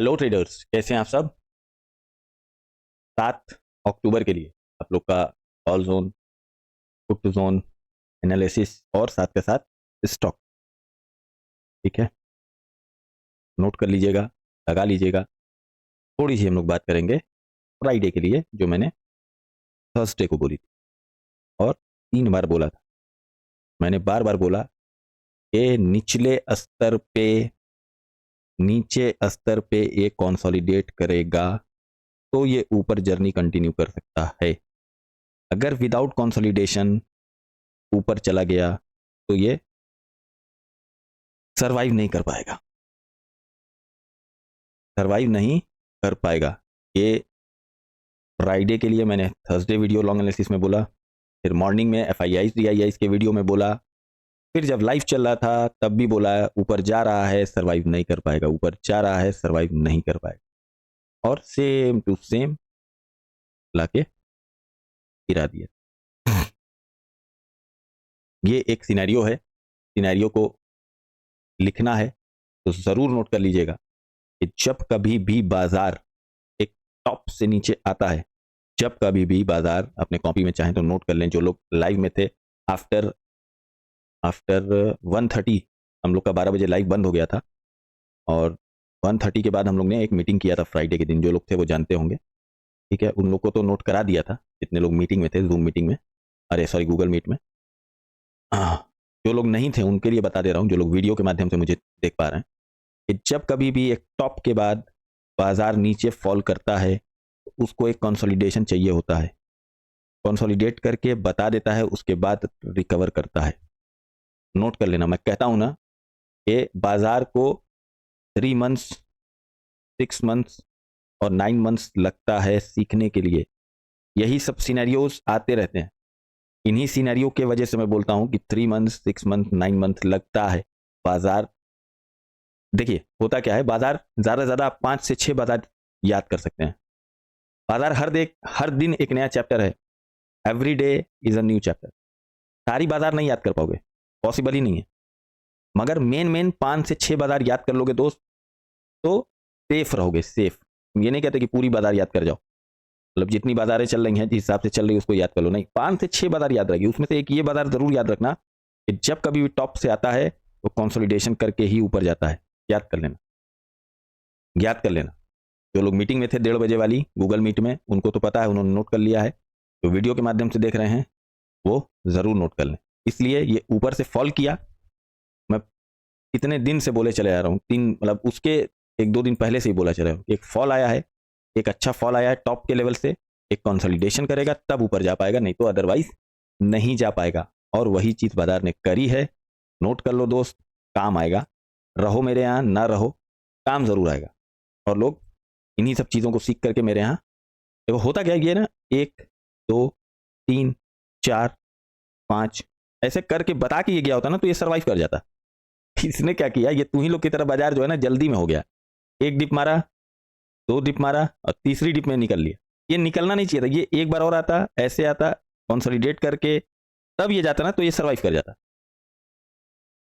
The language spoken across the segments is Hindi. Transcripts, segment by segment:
हेलो ट्रेडर्स, कैसे हैं आप सब। 7 अक्टूबर के लिए आप लोग का call zone, put zone analysis और साथ के साथ स्टॉक, ठीक है। नोट कर लीजिएगा, लगा लीजिएगा। थोड़ी सी हम लोग बात करेंगे फ्राइडे के लिए, जो मैंने थर्सडे को बोली थी और 3 बार बोला था। मैंने बार बार बोला कि नीचे स्तर पे ये कंसोलिडेट करेगा तो ये ऊपर जर्नी कंटिन्यू कर सकता है। अगर विदाउट कंसोलिडेशन ऊपर चला गया तो ये सरवाइव नहीं कर पाएगा, सरवाइव नहीं कर पाएगा। ये फ्राइडे के लिए मैंने थर्सडे वीडियो लॉन्ग एनालिसिस में बोला, फिर मॉर्निंग में FIIs DIIs के वीडियो में बोला, फिर जब लाइव चल रहा था तब भी बोला ऊपर जा रहा है सरवाइव नहीं कर पाएगा, ऊपर जा रहा है सरवाइव नहीं कर पाएगा, और सेम टू सेम लाके गिरा दिया। ये एक सिनेरियो है, सिनेरियो को लिखना है तो ज़रूर नोट कर लीजिएगा कि जब कभी भी बाजार एक टॉप से नीचे आता है, जब कभी भी बाजार, अपने कॉपी में चाहें तो नोट कर लें, जो लोग लाइव में थे, आफ्टर 1:30 हम लोग का 12 बजे लाइव बंद हो गया था और 1:30 के बाद हम लोग ने एक मीटिंग किया था फ्राइडे के दिन। जो लोग थे वो जानते होंगे, ठीक है। उन लोग को तो नोट करा दिया था जितने लोग मीटिंग में थे, जूम मीटिंग में, अरे सॉरी गूगल मीट में। जो लोग नहीं थे उनके लिए बता दे रहा हूँ, जो लोग वीडियो के माध्यम से मुझे देख पा रहे हैं, कि जब कभी भी एक टॉप के बाद बाजार नीचे फॉल करता है तो उसको एक कंसोलिडेशन चाहिए होता है। कंसोलिडेट करके बता देता है, उसके बाद रिकवर करता है। नोट कर लेना, मैं कहता हूं ना कि बाजार को 3 मंथ्स, 6 मंथ्स और 9 मंथ्स लगता है सीखने के लिए। यही सब सिनेरियोज आते रहते हैं। इन्हीं सिनेरियो के वजह से मैं बोलता हूं कि 3 मंथ्स, 6 मंथ, 9 मंथ लगता है बाजार। देखिए होता क्या है, बाजार ज्यादा से ज्यादा 5 से 6 बाजार याद कर सकते हैं। बाजार हर दिन एक नया चैप्टर है, every day is a new chapter. सारी बाजार नहीं याद कर पाओगे, पॉसिबल ही नहीं है, मगर मेन 5 से 6 बाजार याद कर लोगे दोस्त तो सेफ रहोगे। सेफ, ये नहीं कहते कि पूरी बाजार याद कर जाओ, मतलब जितनी बाजारें चल रही हैं जिस हिसाब से चल रही है उसको याद कर लो, नहीं, 5 से 6 बाजार याद रखिए। उसमें से एक ये बाजार जरूर याद रखना कि जब कभी भी टॉप से आता है तो कंसोलिडेशन करके ही ऊपर जाता है। याद कर लेना, याद कर लेना। जो लोग मीटिंग में थे 1:30 बजे वाली गूगल मीट में, उनको तो पता है, उन्होंने नोट कर लिया है। जो वीडियो के माध्यम से देख रहे हैं वो जरूर नोट कर लें। इसलिए ये ऊपर से फॉल किया, मैं कितने दिन से बोले चले आ रहा हूँ, 3 मतलब उसके 1-2 दिन पहले से ही बोला चला रहा हूँ। एक फॉल आया है, एक अच्छा फॉल आया है टॉप के लेवल से, एक कंसोलिडेशन करेगा तब ऊपर जा पाएगा, नहीं तो अदरवाइज नहीं जा पाएगा। और वही चीज बाजार ने करी है। नोट कर लो दोस्त, काम आएगा। रहो मेरे यहाँ, ना रहो, काम जरूर आएगा। और लोग इन्हीं सब चीजों को सीख करके मेरे यहाँ, देखो होता क्या है ना, 1 2 3 4 5 ऐसे करके बता के ये गया होता ना तो ये सर्वाइव कर जाता। इसने क्या किया, ये तू ही लोग की तरह बाजार जो है ना जल्दी में हो गया। 1 डिप मारा, 2 डिप मारा और तीसरी डिप में निकल लिया। ये निकलना नहीं चाहिए था, ये एक बार और आता, ऐसे आता, कंसोलिडेट करके तब ये जाता ना तो ये सर्वाइव कर जाता।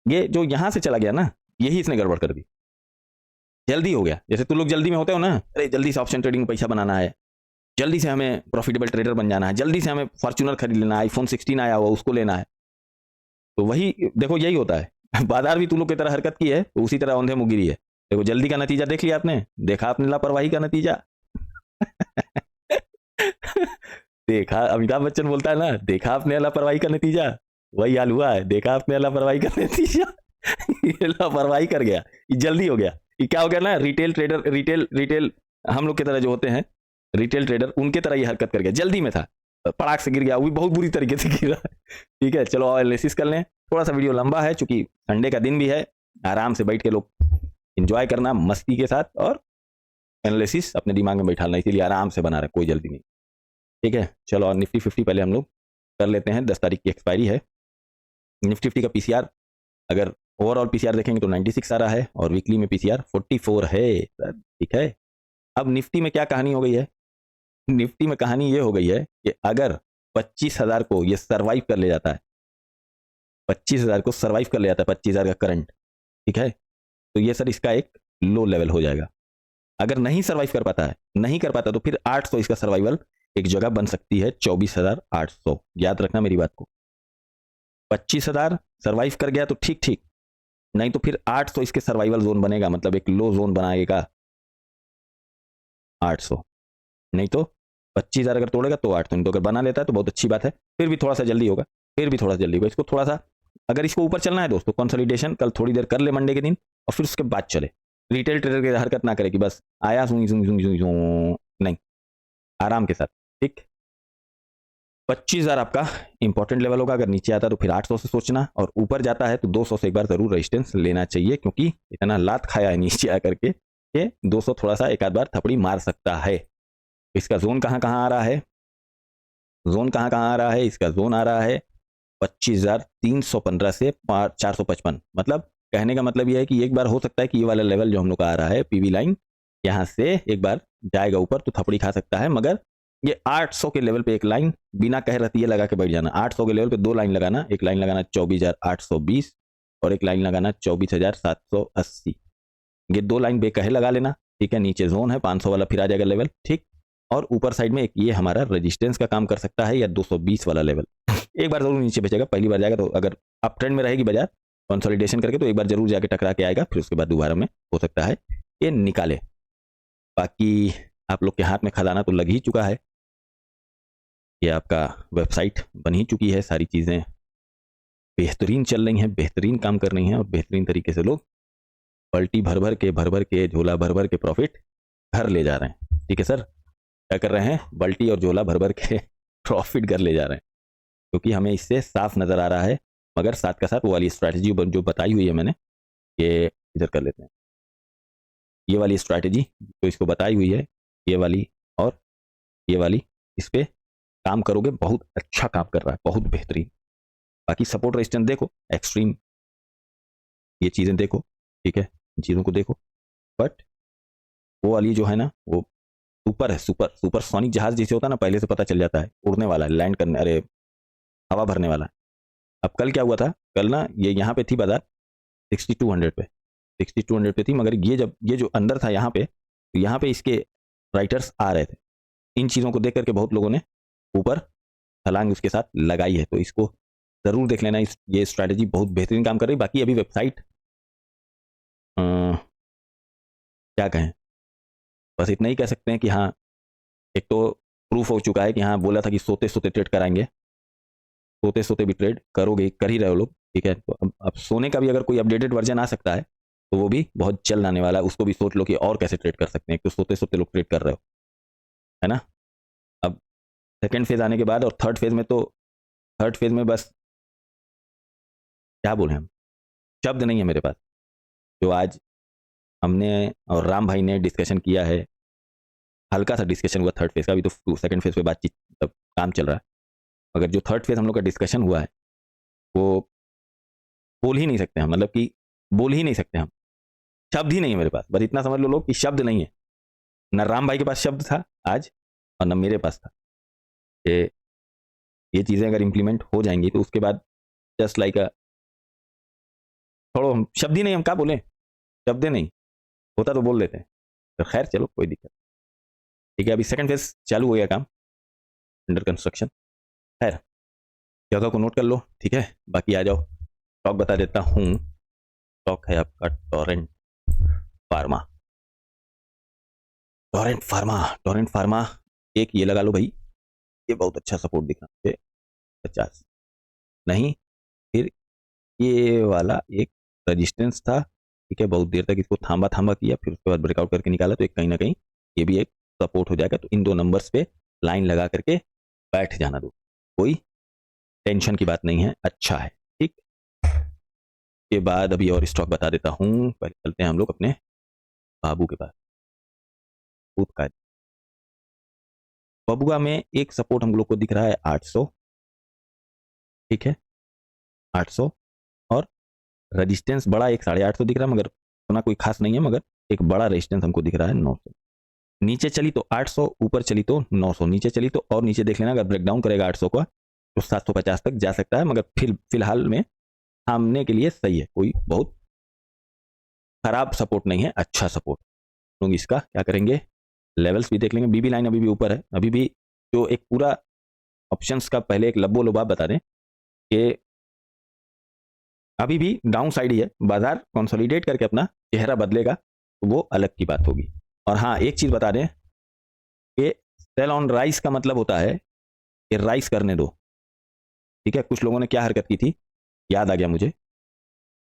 ये जो यहां से चला गया ना, यही इसने गड़बड़ कर दी। जल्दी हो गया, जैसे तुम लोग जल्दी में होते हो ना, अरे जल्दी से ऑप्शन ट्रेडिंग में पैसा बनाना है, जल्दी से हमें प्रॉफिटेबल ट्रेडर बन जाना है, जल्दी से हमें फॉर्च्यूनर खरीद लेना है, iPhone 16 आया हुआ उसको लेना है। तो वही देखो, यही होता है। बाजार भी तुम लोग की तरह हरकत की है तो उसी तरह औंधे मुँह गिरी है। देखो जल्दी का नतीजा देख लिया आपने, देखा आपने लापरवाही का नतीजा। देखा, अमिताभ बच्चन बोलता है ना, देखा आपने लापरवाही का नतीजा, वही हाल हुआ है। देखा आपने लापरवाही का नतीजा। ये लापरवाही कर गया, ये जल्दी हो गया। ये क्या हो गया ना, रिटेल ट्रेडर, रिटेल हम लोग की तरह जो होते हैं रिटेल ट्रेडर, उनके तरह ये हरकत कर गया। जल्दी में था, पड़ाक से गिर गया, वो भी बहुत बुरी तरीके से गिरा। ठीक है, चलो एनालिसिस कर लें। थोड़ा सा वीडियो लंबा है चूंकि संडे का दिन भी है, आराम से बैठ के लोग एंजॉय करना मस्ती के साथ, और एनालिसिस अपने दिमाग में बैठाना, इसीलिए आराम से बना रहे, कोई जल्दी नहीं। ठीक है, चलो और निफ्टी 50 पहले हम लोग कर लेते हैं। 10 तारीख की एक्सपायरी है। निफ्टी 50 का पीसीआर, अगर ओवरऑल पीसीआर देखेंगे तो 96 आ रहा है और वीकली में पीसीआर 44 है सर। ठीक है, अब निफ्टी में क्या कहानी हो गई है, निफ्टी में कहानी ये हो गई है कि अगर 25,000 को ये सर्वाइव कर ले जाता है, 25,000 को सर्वाइव कर ले जाता है, 25,000 का करंट, ठीक है, तो ये सर इसका एक लो लेवल हो जाएगा। अगर नहीं सर्वाइव कर पाता है, नहीं कर पाता, तो फिर 800 इसका सर्वाइवल एक जगह बन सकती है 24,800। याद रखना मेरी बात को। 25,000 सर्वाइव कर गया तो ठीक ठीक, नहीं तो फिर 800 इसके सर्वाइवल जोन बनेगा, मतलब एक लो जोन बनाएगा 800। नहीं तो 25,000 अगर तोड़ेगा तो 800, नहीं तो अगर बना लेता है तो बहुत अच्छी बात है। फिर भी थोड़ा सा जल्दी होगा, फिर भी थोड़ा सा जल्दी होगा। इसको थोड़ा सा, अगर इसको ऊपर चलना है दोस्तों, कंसोलिडेशन कल थोड़ी देर कर ले मंडे के दिन, और फिर उसके बाद चले। रिटेल ट्रेडर की हरकत ना करे कि बस आया सुई सुई सुई सुई सुई, नहीं, आराम के साथ। ठीक, 25,000 आपका इंपॉर्टेंट लेवल होगा। अगर नीचे आता है तो फिर 800 से सोचना, और ऊपर जाता है तो 200 से एक बार जरूर रेजिस्टेंस लेना चाहिए, क्योंकि इतना लात खाया है नीचे आकर के कि 200 थोड़ा सा एक आध बार थपड़ी मार सकता है। इसका जोन कहाँ कहाँ आ रहा है, जोन कहाँ कहाँ आ रहा है, इसका जोन आ रहा है 25,315 से 455। मतलब कहने का मतलब यह है कि एक बार हो सकता है कि ये वाला लेवल जो हम लोग का आ रहा है पीवी लाइन, यहाँ से एक बार जाएगा ऊपर तो थपड़ी खा सकता है, मगर ये 800 के लेवल पे एक लाइन बिना कह रती है लगा के बैठ जाना। 800 के लेवल पे दो लाइन लगाना, एक लाइन लगाना 24,820 और एक लाइन लगाना 24,780। ये दो लाइन बेकहे लगा लेना, ठीक है। नीचे जोन है 500 वाला, फिर आ जाएगा लेवल, ठीक। और ऊपर साइड में एक ये हमारा रेजिस्टेंस का काम कर सकता है, या 220 वाला लेवल। एक बार जरूर नीचे बचेगा, पहली बार जाएगा तो अगर अप ट्रेंड में रहेगी बाजार कंसोलिडेशन करके, तो एक बार जरूर जाके टकरा के आएगा, फिर उसके बाद दोबारा में हो सकता है ये निकाले। बाकी आप लोग के हाथ में खजाना तो लग ही चुका है, ये आपका वेबसाइट बन ही चुकी है, सारी चीज़ें बेहतरीन चल रही हैं, बेहतरीन काम कर रही हैं, और बेहतरीन तरीके से लोग पलटी भर भर के झोला भर के प्रॉफिट घर ले जा रहे हैं। ठीक है सर, क्या कर रहे हैं, बल्टी और झोला भर के प्रॉफिट घर ले जा रहे हैं, क्योंकि हमें इससे साफ नज़र आ रहा है। मगर साथ का साथ वो वाली स्ट्रैटेजी जो बताई हुई है मैंने, ये इधर कर लेते हैं, ये वाली स्ट्रैटेजी तो इसको बताई हुई है, ये वाली और ये वाली, इस पर काम करोगे बहुत अच्छा काम कर रहा है, बहुत बेहतरीन। बाकी सपोर्ट रेजिस्टेंस देखो, एक्सट्रीम ये चीज़ें देखो, ठीक है, इन चीज़ों को देखो। बट वो वाली जो है ना, वो सुपर है, सुपर सुपर सोनिक जहाज जैसे होता है ना, पहले से पता चल जाता है, उड़ने वाला है, लैंड करने, अरे हवा भरने वाला है। अब कल क्या हुआ था, कल ना ये यहाँ पे थी बाजार 6200 पे, 6200 पे थी, मगर ये जब ये जो अंदर था यहाँ पे, तो यहाँ पे इसके राइटर्स आ रहे थे। इन चीज़ों को देख करके बहुत लोगों ने ऊपर छलांग उसके साथ लगाई है, तो इसको ज़रूर देख लेना। ये स्ट्रैटेजी बहुत बेहतरीन काम कर रही है। बाकी अभी वेबसाइट क्या कहें, बस इतना ही कह सकते हैं कि हाँ, एक तो प्रूफ हो चुका है कि हाँ, बोला था कि सोते सोते ट्रेड कराएंगे, सोते सोते भी ट्रेड करोगे, कर ही रहे हो लोग, ठीक है। तो अब सोने का भी अगर कोई अपडेटेड वर्जन आ सकता है तो वो भी बहुत जल्द आने वाला है, उसको भी सोच लो कि और कैसे ट्रेड कर सकते हैं, तो सोते सोते लोग ट्रेड कर रहे हो, है ना। अब सेकेंड फेज आने के बाद और थर्ड फेज में, तो थर्ड फेज में बस क्या बोले हम, शब्द नहीं है मेरे पास। जो आज हमने और राम भाई ने डिस्कशन किया है, हल्का सा डिस्कशन हुआ थर्ड फेज का, अभी तो सेकंड फेज पे बातचीत मतलब काम चल रहा है, मगर जो थर्ड फेज हम लोग का डिस्कशन हुआ है वो बोल ही नहीं सकते हम, मतलब कि बोल ही नहीं सकते हम, शब्द ही नहीं है मेरे पास। बस इतना समझ लो लोग कि शब्द नहीं है, न राम भाई के पास शब्द था आज और न मेरे पास था। ये चीज़ें अगर इम्प्लीमेंट हो जाएंगी तो उसके बाद जस्ट लाइक छोड़ो, हम शब्द ही नहीं, हम क्या बोलें, शब्द नहीं होता तो बोल देते हैं। तो खैर चलो, कोई दिक्कत, ठीक है। अभी सेकंड फेज चालू हो गया, काम अंडर कंस्ट्रक्शन। खैर जगह को नोट कर लो, ठीक है। बाकी आ जाओ, स्टॉक बता देता हूँ। स्टॉक है आपका Torrent pharma, Torrent pharma, Torrent pharma. एक ये लगा लो भाई, ये बहुत अच्छा सपोर्ट दिख रहा है, 50 नहीं, फिर ये वाला एक रजिस्टेंस था, ठीक है। बहुत देर तक इसको थांबा थांबा किया, फिर उसके बाद ब्रेकआउट करके निकाला, तो एक कहीं ना कहीं ये भी एक सपोर्ट हो जाएगा। तो इन दो नंबर्स पे लाइन लगा करके बैठ जाना दो, कोई टेंशन की बात नहीं है, अच्छा है, ठीक। के बाद अभी और स्टॉक बता देता हूँ, पहले चलते हैं हम लोग अपने बाबू के पास, खुद का। बबुआ में एक सपोर्ट हम लोग को दिख रहा है 800, ठीक है, 800, और रेजिस्टेंस बड़ा एक 850 दिख रहा है, मगर उतना कोई खास नहीं है, मगर एक बड़ा रेजिस्टेंस हमको दिख रहा है 900। नीचे चली तो 800, ऊपर चली तो 900, नीचे चली तो और नीचे देख लेना, अगर ब्रेकडाउन करेगा 800 का तो 750 तक जा सकता है, मगर फिलहाल में थामने के लिए सही है, कोई बहुत खराब सपोर्ट नहीं है, अच्छा सपोर्ट। लोग इसका क्या करेंगे, लेवल्स भी देख लेंगे। बीबी लाइन अभी भी ऊपर है, अभी भी जो एक पूरा ऑप्शंस का पहले एक लब्बो लुबाब बता दें कि अभी भी डाउन साइड ही है, बाजार कंसोलिडेट करके अपना चेहरा बदलेगा तो वो अलग की बात होगी। और हाँ, एक चीज बता दें कि सेल ऑन राइस का मतलब होता है कि राइस करने दो, ठीक है। कुछ लोगों ने क्या हरकत की थी, याद आ गया मुझे,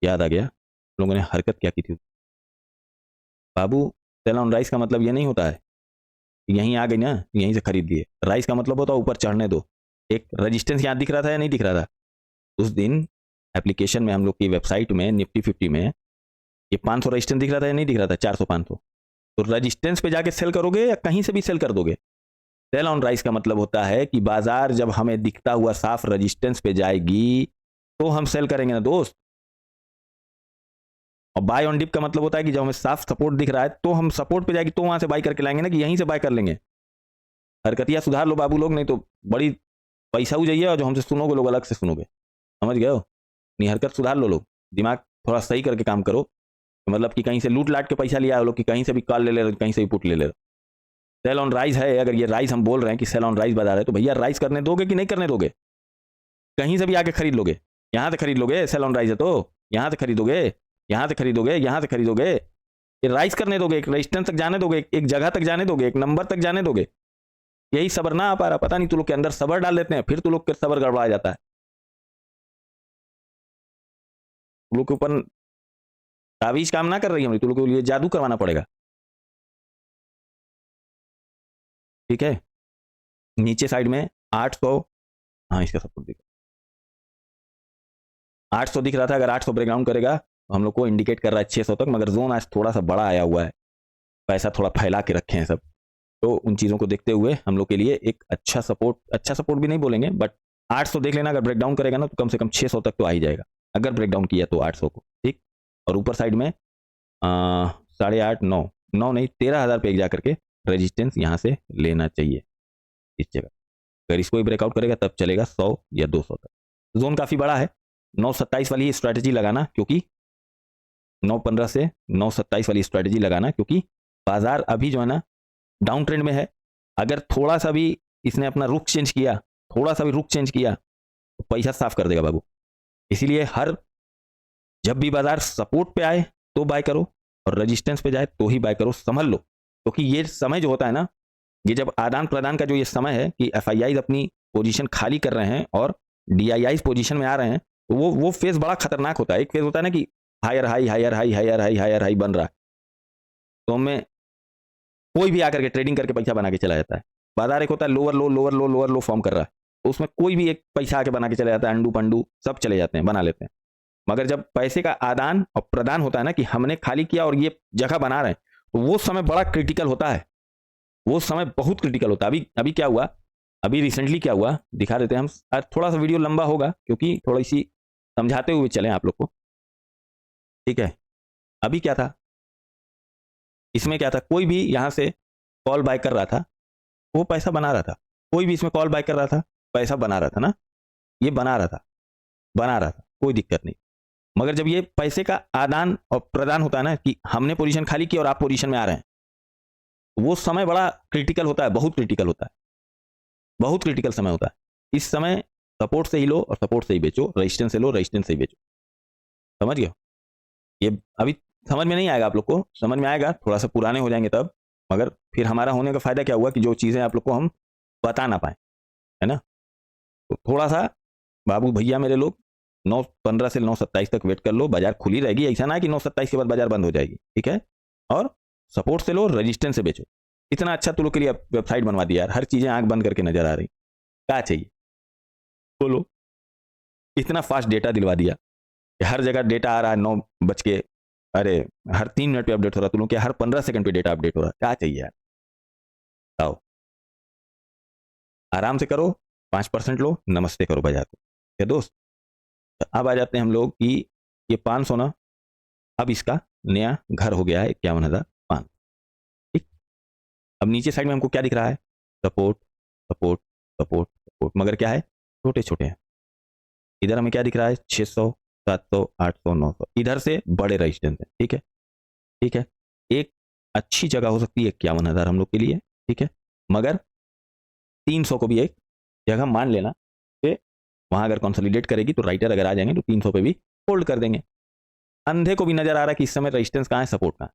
याद आ गया, लोगों ने हरकत क्या की थी। बाबू, सेल ऑन राइस का मतलब ये नहीं होता है यहीं आ गई ना यहीं से खरीद लिए। राइस का मतलब होता है ऊपर चढ़ने दो। एक रेजिस्टेंस यहाँ दिख रहा था या नहीं दिख रहा था उस दिन एप्लीकेशन में, हम लोग की वेबसाइट में निफ्टी 50 में ये 500 रेजिस्टेंस दिख रहा था या नहीं दिख रहा था, 400 500। तो रेजिस्टेंस पे जाके सेल करोगे या कहीं से भी सेल कर दोगे। सेल ऑन राइस का मतलब होता है कि बाजार जब हमें दिखता हुआ साफ रेजिस्टेंस पे जाएगी तो हम सेल करेंगे ना दोस्त। और बाय ऑन डिप का मतलब होता है कि जब हमें साफ सपोर्ट दिख रहा है तो हम सपोर्ट पे जाएगी तो वहां से बाय करके लाएंगे ना, कि यहीं से बाय कर लेंगे। हरकतियां सुधार लो बाबू लोग, नहीं तो बड़ी पैसा हो जाइए और जो हमसे सुनोगे लोग अलग से सुनोगे, समझ गए हो। नहीं, हरकत सुधार लो लोग, दिमाग थोड़ा सही करके काम करो। मतलब कि कहीं से लूट लाट के पैसा लिया हो लोग, कि कहीं से भी कॉल ले ले रहे, कहीं से भी पुट ले ले रहे। सेल ऑन राइस है, अगर ये राइस हम बोल रहे हैं कि सेल ऑन राइस बाजार है, तो भैया राइस करने दोगे कि नहीं करने दोगे। कहीं से भी आके खरीद लोगे, यहाँ से खरीद लोगे, सेल ऑन राइस है तो यहाँ से खरीदोगे, यहाँ से खरीदोगे, यहाँ से खरीदोगे। ये राइस करने दोगे, एक रेजिस्टेंस तक जाने दोगे, एक जगह तक जाने दोगे, एक नंबर तक जाने दोगे। यही सबर ना आ पा रहा, पता नहीं तू लोग के अंदर सबर डाल देते हैं, फिर तू लोग के सबर गड़बड़ा जाता है। तू लोग के ऊपर तावीज काम ना कर रही है, तू लोग के लिए जादू करवाना पड़ेगा, ठीक है। नीचे साइड में 800, हाँ इसका सब कुछ दिख 800 दिख रहा था, अगर 800 ब्रेकडाउन करेगा तो हम लोग को इंडिकेट कर रहा है 600 तक, मगर जोन आज थोड़ा सा बड़ा आया हुआ है, पैसा थोड़ा फैला के रखे हैं सब। तो उन चीज़ों को देखते हुए हम लोग के लिए एक अच्छा सपोर्ट भी नहीं बोलेंगे, बट 800 देख लेना, अगर ब्रेकडाउन करेगा ना तो कम से कम 600 तक तो आ ही जाएगा, अगर ब्रेकडाउन किया तो 800 को, ठीक। और ऊपर साइड में 8.5 9 9 नहीं 13,000 पे जा करके रेजिस्टेंस यहाँ से लेना चाहिए इस जगह। अगर इसको ही ब्रेकआउट करेगा तब चलेगा 100 या 200 तक। जोन काफ़ी बड़ा है, 927 वाली स्ट्रैटेजी लगाना, क्योंकि 915 से 927 वाली स्ट्रैटेजी लगाना, क्योंकि बाजार अभी जो है ना डाउन ट्रेंड में है। अगर थोड़ा सा भी इसने अपना रुख चेंज किया, थोड़ा सा भी रुख चेंज किया तो पैसा साफ कर देगा बाबू। इसीलिए हर जब भी बाजार सपोर्ट पे आए तो बाय करो और रेजिस्टेंस पे जाए तो ही बाय करो, समझ लो। क्योंकि ये समय जो होता है ना, ये जब आदान प्रदान का जो ये समय है कि एफआईआई अपनी पोजीशन खाली कर रहे हैं और डीआईआई पोजीशन में आ रहे हैं, तो वो फेज बड़ा खतरनाक होता है। एक फेज होता है ना कि higher high higher high higher high higher high बन रहा है, तो हमें कोई भी आकर के ट्रेडिंग करके पैसा बना के चला जाता है। बाजार एक होता है लोअर लो लोअर लो लोअर लो फॉर्म कर रहा है, तो उसमें कोई भी एक पैसा आके बना के चला जाता है, अंडू पंडू सब चले जाते हैं, बना लेते हैं। मगर जब पैसे का आदान और प्रदान होता है ना, कि हमने खाली किया और ये जगह बना रहे हैं, तो वो समय बड़ा क्रिटिकल होता है, वो समय बहुत क्रिटिकल होता है। अभी अभी क्या हुआ, अभी रिसेंटली क्या हुआ दिखा देते हैं हम। आज थोड़ा सा वीडियो लंबा होगा क्योंकि थोड़ी सी समझाते हुए चलें आप लोग को, ठीक है। अभी क्या था, इसमें क्या था, कोई भी यहाँ से कॉल बाय कर रहा था वो पैसा बना रहा था, कोई भी इसमें कॉल बाय कर रहा था पैसा बना रहा था ना, ये बना रहा था, बना रहा था, कोई दिक्कत नहीं। मगर जब ये पैसे का आदान और प्रदान होता है ना, कि हमने पोजीशन खाली की और आप पोजीशन में आ रहे हैं, वो समय बड़ा क्रिटिकल होता है, बहुत क्रिटिकल होता है, बहुत क्रिटिकल समय होता है। इस समय सपोर्ट से ही लो और सपोर्ट से ही बेचो, रेजिस्टेंस से लो रेजिस्टेंस से ही बेचो, समझ गए। ये अभी समझ में नहीं आएगा आप लोग को, समझ में आएगा थोड़ा सा पुराने हो जाएंगे तब, मगर फिर हमारा होने का फायदा क्या हुआ कि जो चीज़ें आप लोग को हम बता ना पाए, है ना। तो थोड़ा सा बाबू भैया मेरे लोग 9:15 से 9:27 तक वेट कर लो, बाजार खुली रहेगी, ऐसा ना है कि 9:27 के बाद बाजार बंद हो जाएगी, ठीक है। और सपोर्ट से लो रेजिस्टेंस से बेचो। इतना अच्छा तुम लोग के लिए वेबसाइट बनवा दिया यार, हर चीज़ें आंख बंद करके नजर आ रही, क्या चाहिए बोलो। इतना फास्ट डेटा दिलवा दिया, हर जगह डेटा आ रहा है 9 बज के, अरे हर 3 मिनट पे अपडेट हो रहा है, तुम लोग के हर 15 सेकंड पे डेटा अपडेट हो रहा है, क्या चाहिए यार, आओ आराम से करो, 5% लो, नमस्ते करो बाजार को, क्या दोस्त। अब आ जाते हैं हम लोग कि ये 500 ना, अब इसका नया घर हो गया है 51,500, ठीक। अब नीचे साइड में हमको क्या दिख रहा है, सपोर्ट सपोर्ट सपोर्ट सपोर्ट, मगर क्या है, छोटे छोटे हैं। इधर हमें क्या दिख रहा है, 600 700 800 900, इधर से बड़े रेजिस्टेंस है, ठीक है ठीक है। एक अच्छी जगह हो सकती है 51,000 हम लोग के लिए, ठीक है, मगर 300 को भी एक जगह मान लेना कि वहां अगर कंसोलिडेट करेगी तो राइटर अगर आ जाएंगे तो 300 पे भी होल्ड कर देंगे। अंधे को भी नजर आ रहा है कि इस समय रेजिस्टेंस कहाँ है, सपोर्ट कहाँ है।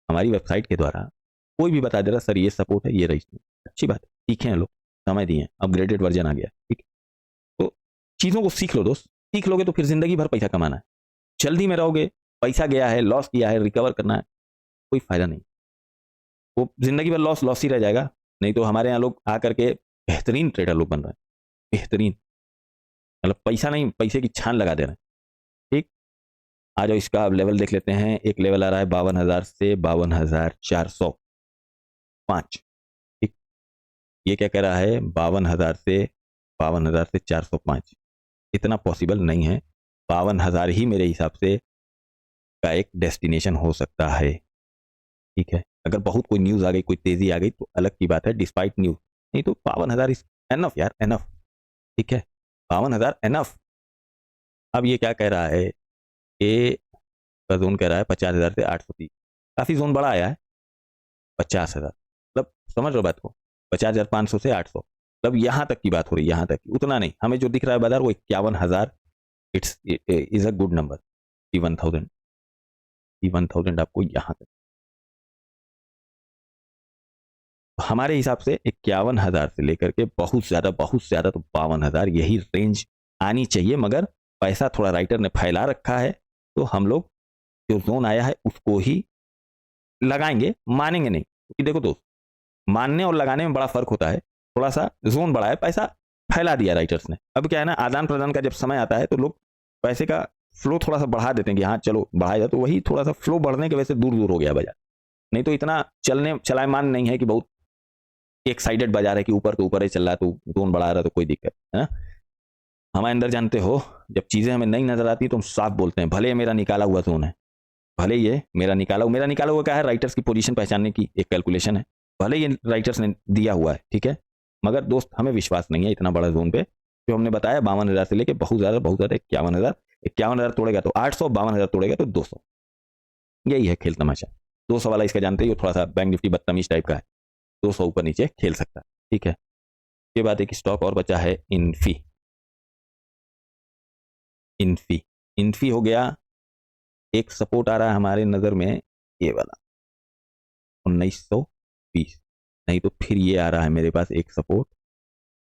हमारी वेबसाइट के द्वारा कोई भी बता दे रहा सर ये सपोर्ट है, ये रेजिस्टेंस, अच्छी बात है, सीखे हैं लोग, समय दिए, अपग्रेडेड वर्जन आ गया, ठीक है। तो चीज़ों को सीख लो दोस्त, सीख लोगे तो फिर जिंदगी भर पैसा कमाना है। जल्दी में रहोगे, पैसा गया है, लॉस किया है, रिकवर करना है, कोई फायदा नहीं, वो जिंदगी भर लॉस लॉस ही रह जाएगा। नहीं तो हमारे यहाँ लोग आकर के बेहतरीन ट्रेडर लोग बन रहे हैं, बेहतरीन, मतलब पैसा नहीं, पैसे की छान लगा दे रहे हैं, ठीक। आ जाओ, इसका अब लेवल देख लेते हैं। एक लेवल आ रहा है 52,000 से 52,405, ठीक। ये क्या कह रहा है, 52,000 से 405, इतना पॉसिबल नहीं है। 52,000 ही मेरे हिसाब से का एक डेस्टिनेशन हो सकता है, ठीक है। अगर बहुत कोई न्यूज़ आ गई, कोई तेजी आ गई तो अलग की बात है, डिस्पाइट न्यूज़, नहीं तो 52,000 इज एनफ यार, एनफ, ठीक है, 52,000 एनफ। अब ये क्या कह रहा है, ये का जोन कह रहा है 50,000 से 830, काफ़ी जोन बड़ा आया है, 50,000, मतलब समझ रहे हो बात को, 50,500 से 800, मतलब यहाँ तक की बात हो रही है, यहाँ तक, उतना नहीं, हमें जो दिख रहा है बाजार वो 51,000, it's is a good number, 51,000 आपको यहाँ तक, हमारे हिसाब से 51,000 से लेकर के बहुत ज़्यादा तो 52,000 यही रेंज आनी चाहिए। मगर पैसा थोड़ा राइटर ने फैला रखा है, तो हम लोग जो जोन आया है उसको ही लगाएंगे, मानेंगे नहीं, क्योंकि देखो दोस्त, मानने और लगाने में बड़ा फर्क होता है। थोड़ा सा जोन बड़ा है, पैसा फैला दिया राइटर्स ने, अब क्या है ना, आदान प्रदान का जब समय आता है तो लोग पैसे का फ्लो थोड़ा सा बढ़ा देते हैं कि हाँ चलो बढ़ाया जाए, तो वही थोड़ा सा फ्लो बढ़ने की वजह से दूर दूर हो गया बाजार, नहीं तो इतना चलायमान नहीं है कि बहुत एक साइडेड बाजार है कि ऊपर तो ऊपर ही चल रहा है तो जोन बढ़ा रहा है तो कोई दिक्कत है ना। हमारे अंदर जानते हो, जब चीजें हमें नहीं नजर आती तो हम साफ बोलते हैं, भले मेरा निकाला हुआ जोन है, भले ये मेरा निकाला हुआ क्या है, राइटर्स की पोजीशन पहचानने की एक कैलकुलेशन है, भले ये राइटर्स ने दिया हुआ है, ठीक है, मगर दोस्त हमें विश्वास नहीं है इतना बड़ा जोन पे जो हमने बताया 52,000 से लेके बहुत ज्यादा 51,000 तोड़ेगा तो 800, 52,000 तोड़ेगा तो 200, यही है खेल तमाशा। 200 वाला इसका जानते ही हो, थोड़ा सा बैंक निफ्टी बदतमीज टाइप का है, 200 ऊपर नीचे खेल सकता है, ठीक है। ये बात, एक स्टॉक और बचा है, इन्फी। इन्फी इन्फी हो गया, एक सपोर्ट आ रहा है हमारे नज़र में, ये वाला 1920, नहीं तो फिर ये आ रहा है मेरे पास एक सपोर्ट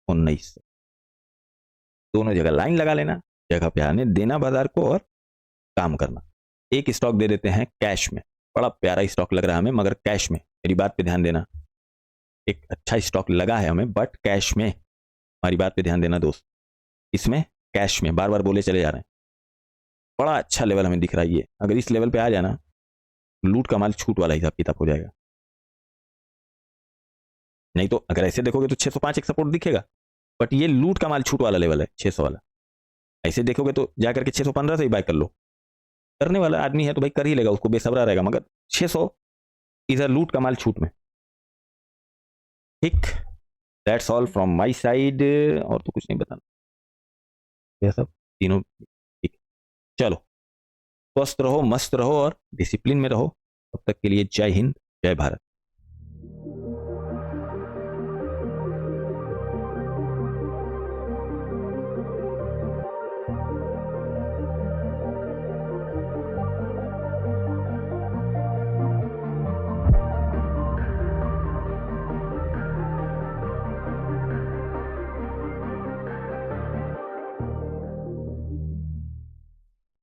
1900, दोनों जगह लाइन लगा लेना, जगह पे आने देना बाजार को और काम करना। एक स्टॉक दे देते हैं कैश में, बड़ा प्यारा स्टॉक लग रहा है हमें, मगर कैश में, मेरी बात पे ध्यान देना, एक अच्छा स्टॉक लगा है हमें बट कैश में, हमारी बात पे ध्यान देना दोस्त, इसमें कैश में बार बार बोले चले जा रहे हैं, बड़ा अच्छा लेवल हमें दिख रहा है ये, अगर इस लेवल पे आ जाना, लूट का माल छूट वाला हिसाब किताब हो जाएगा। नहीं तो अगर ऐसे देखोगे तो 605 एक सपोर्ट दिखेगा, बट ये लूट का माल छूट वाला लेवल है 600 वाला। ऐसे देखोगे तो जाकर के 615 से ही बाय कर लो, करने वाला आदमी है तो भाई कर ही लेगा, उसको बेसब्रा रहेगा, मगर 600 इधर लूट का माल छूट में, ठीक। That's all from my side, और तो कुछ नहीं बताना, यह सब तीनों ठीक। चलो, स्वस्थ रहो, मस्त रहो और डिसिप्लिन में रहो, तब तक के लिए जय हिंद, जय भारत।